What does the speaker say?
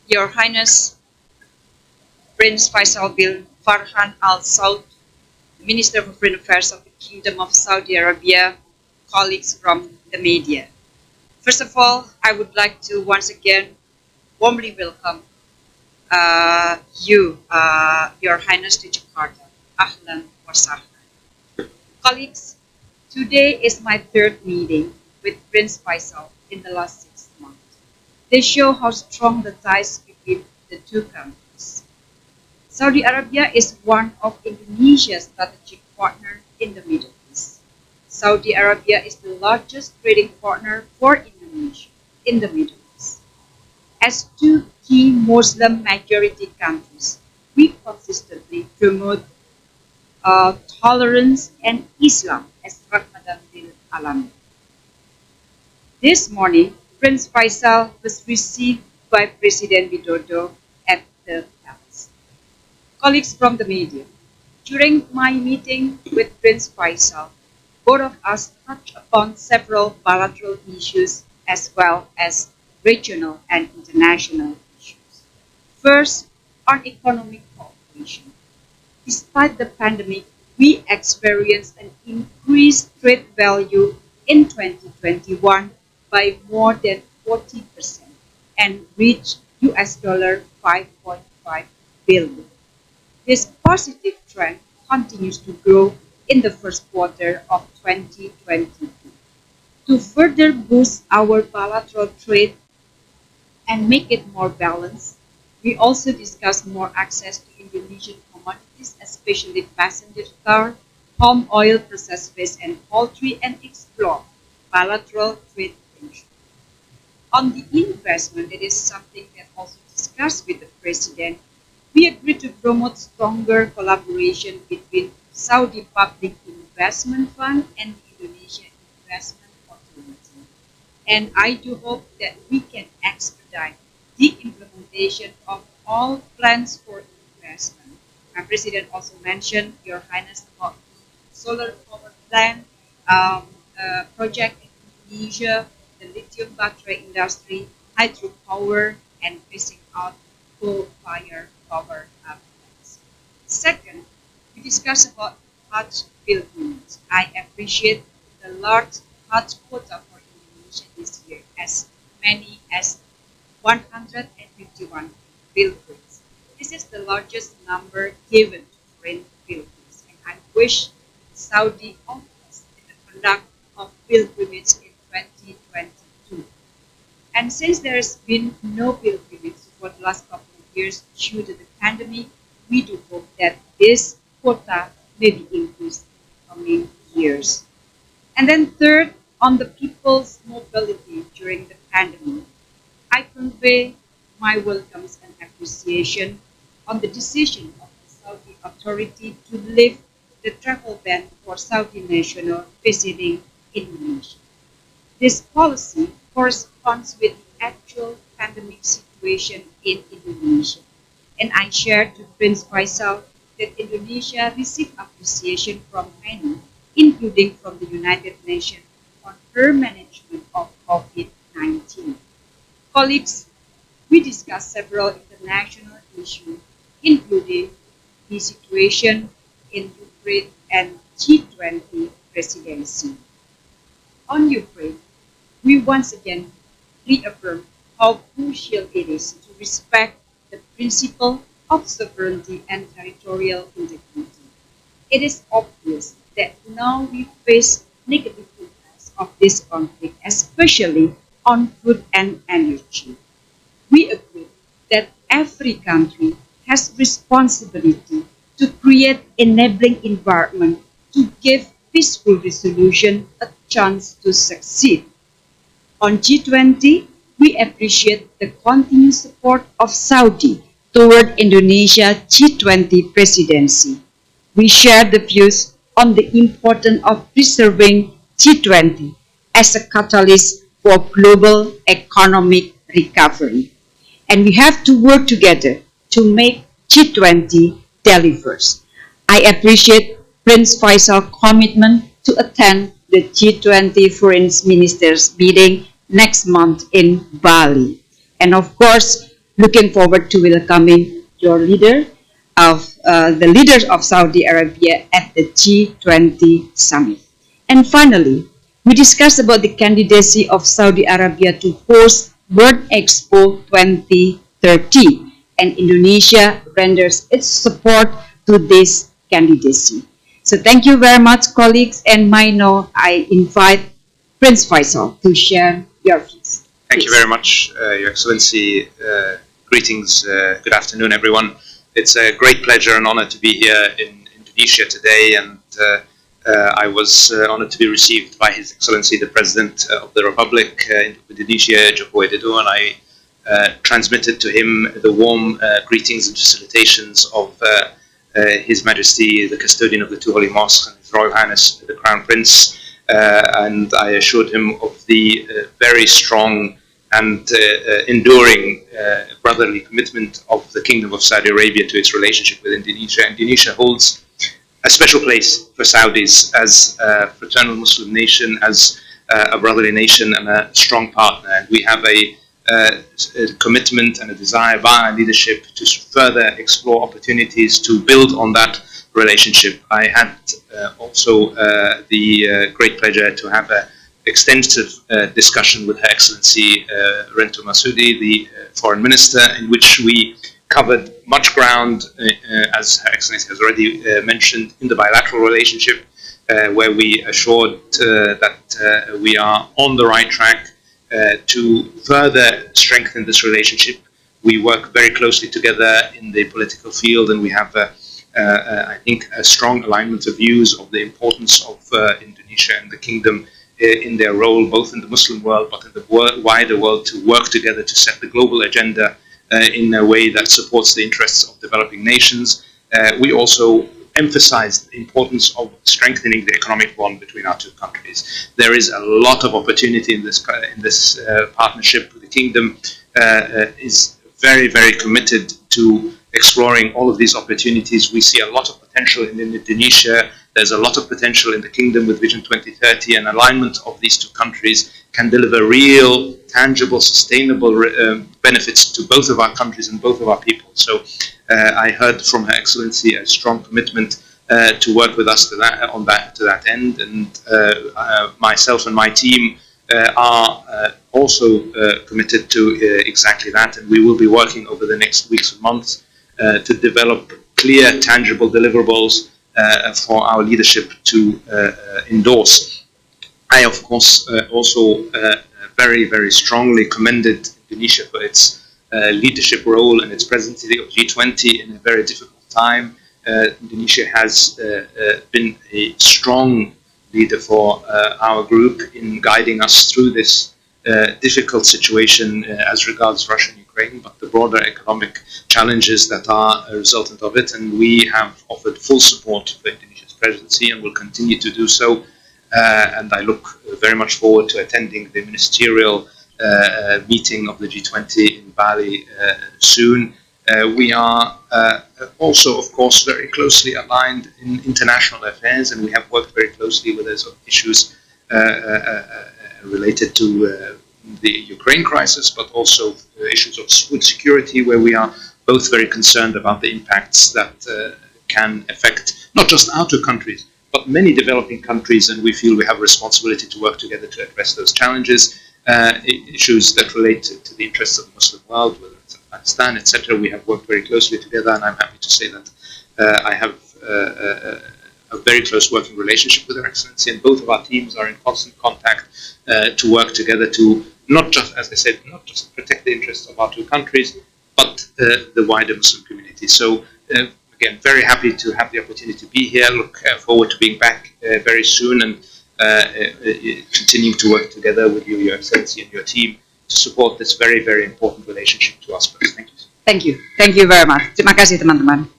Your Highness Prince Faisal bin Farhan Al Saud, Minister for Foreign Affairs of the Kingdom of Saudi Arabia, colleagues from the media. First of all, I would like to once again warmly welcome Your Highness, to Jakarta. Ahlan wa sahlan. Colleagues, today is my third meeting with Prince Faisal in the last 6 months. They show how strong the ties between the two countries. Saudi Arabia is one of Indonesia's strategic partners in the Middle East. Saudi Arabia is the largest trading partner for Indonesia in the Middle East. As two key Muslim majority countries, we consistently promote tolerance and Islam as Rahmatan lil Alamin. This morning, Prince Faisal was received by President Widodo at the palace. Colleagues from the media, during my meeting with Prince Faisal, both of us touched upon several bilateral issues as well as regional and international issues. First, on economic cooperation. Despite the pandemic, we experienced an increased trade value in 2021 by more than 40% and reached US $5.5 billion. This positive trend continues to grow in the first quarter of 2022. To further boost our bilateral trade and make it more balanced, we also discuss more access to Indonesian commodities, especially passenger car, palm oil, processed fish, and poultry, and explore bilateral trade potential. On the investment, it is something that also discussed with the President. We agreed to promote stronger collaboration between Saudi Public Investment Fund and the Indonesia Investment Authority. And I do hope that we can expedite the implementation of all plans for investment. Our President also mentioned, Your Highness, about the solar power plant project in Indonesia, the lithium battery industry, hydropower, and phasing out coal-fired power plants. Second, we discussed about Hajj pilgrimage. I appreciate the large Hajj quota for Indonesia this year, as many as 151 pilgrims. This is the largest number given to foreign pilgrims, and I wish Saudi offers in the conduct of pilgrimage in 2022. And since there has been no pilgrimage for the last couple of years due to the pandemic, we do hope that this quota may be increased in the coming years. And then third, on the people's mobility during the pandemic, I convey my welcomes and appreciation on the decision of the Saudi authority to lift the travel ban for Saudi nationals visiting Indonesia. This policy corresponds with the actual pandemic situation in Indonesia, and I shared to Prince Faisal that Indonesia received appreciation from many, including from the United Nations, on her management of COVID-19. Colleagues, we discussed several international issues, including the situation in Ukraine and G20 presidency. On Ukraine, we once again reaffirm how crucial it is to respect the principle of sovereignty and territorial integrity. It is obvious that now we face negative impacts of this conflict, especially on food and energy. We agree that every country has responsibility to create enabling environment to give peaceful resolution a chance to succeed. On G20, we appreciate the continued support of Saudi toward Indonesia G20 presidency. We share the views on the importance of preserving G20 as a catalyst for global economic recovery. And we have to work together to make G20 delivers. I appreciate Prince Faisal's commitment to attend the G20 Foreign Ministers meeting next month in Bali. And of course, looking forward to welcoming your the leaders of Saudi Arabia at the G20 summit. And finally, we discussed about the candidacy of Saudi Arabia to host World Expo 2030, and Indonesia renders its support to this candidacy. So thank you very much, colleagues, and now I invite Prince Faisal to share your views. Thank you very much, Your Excellency. Greetings, good afternoon, everyone. It's a great pleasure and honor to be here in Indonesia today, and I was honored to be received by His Excellency, the President of the Republic of Indonesia, Joko Widodo, and I transmitted to him the warm greetings and felicitations of His Majesty, the Custodian of the Two Holy Mosques, and His Royal Highness, the Crown Prince. And I assured him of the very strong and enduring brotherly commitment of the Kingdom of Saudi Arabia to its relationship with Indonesia. Indonesia holds a special place for Saudis as a fraternal Muslim nation, as a brotherly nation and a strong partner. And we have a commitment and a desire by our leadership to further explore opportunities to build on that relationship. I had also the great pleasure to have an extensive discussion with Her Excellency Rento Marsudi, the Foreign Minister, in which we covered much ground, as Her Excellency has already mentioned, in the bilateral relationship, where we assured that we are on the right track to further strengthen this relationship. We work very closely together in the political field, and we have I think a strong alignment of views of the importance of Indonesia and the Kingdom in their role, both in the Muslim world but in the wider world, to work together to set the global agenda in a way that supports the interests of developing nations. We also emphasized the importance of strengthening the economic bond between our two countries. There is a lot of opportunity in this partnership. The Kingdom is very, very committed to exploring all of these opportunities. We see a lot of potential in Indonesia. There's a lot of potential in the Kingdom with Vision 2030, and alignment of these two countries can deliver real, tangible, sustainable benefits to both of our countries and both of our people. So I heard from Her Excellency a strong commitment to work with us to that end, and myself and my team are also committed to exactly that, and we will be working over the next weeks and months to develop clear, tangible deliverables for our leadership to endorse. I, of course, also very, very strongly commended Indonesia for its leadership role and its presidency of G20 in a very difficult time. Indonesia has been a strong leader for our group in guiding us through this difficult situation as regards Russia and Ukraine, but the broader economic challenges that are a resultant of it. And we have offered full support for Indonesia's presidency and will continue to do so. And I look very much forward to attending the ministerial meeting of the G20 in Bali soon. We are also, of course, very closely aligned in international affairs, and we have worked very closely with those issues related to the Ukraine crisis, but also issues of food security, where we are both very concerned about the impacts that can affect not just our two countries, but many developing countries, and we feel we have a responsibility to work together to address those challenges, issues that relate to the interests of the Muslim world, whether it's Afghanistan, etc. We have worked very closely together, and I'm happy to say that I have a very close working relationship with Her Excellency, and both of our teams are in constant contact to work together to not just, as I said, not just protect the interests of our two countries, but the wider Muslim community. So again, very happy to have the opportunity to be here. Look forward to being back very soon and continuing to work together with you, Your Excellency, and your team to support this very, very important relationship to us. Thank you. Thank you. Thank you very much. Terima kasih, teman-teman.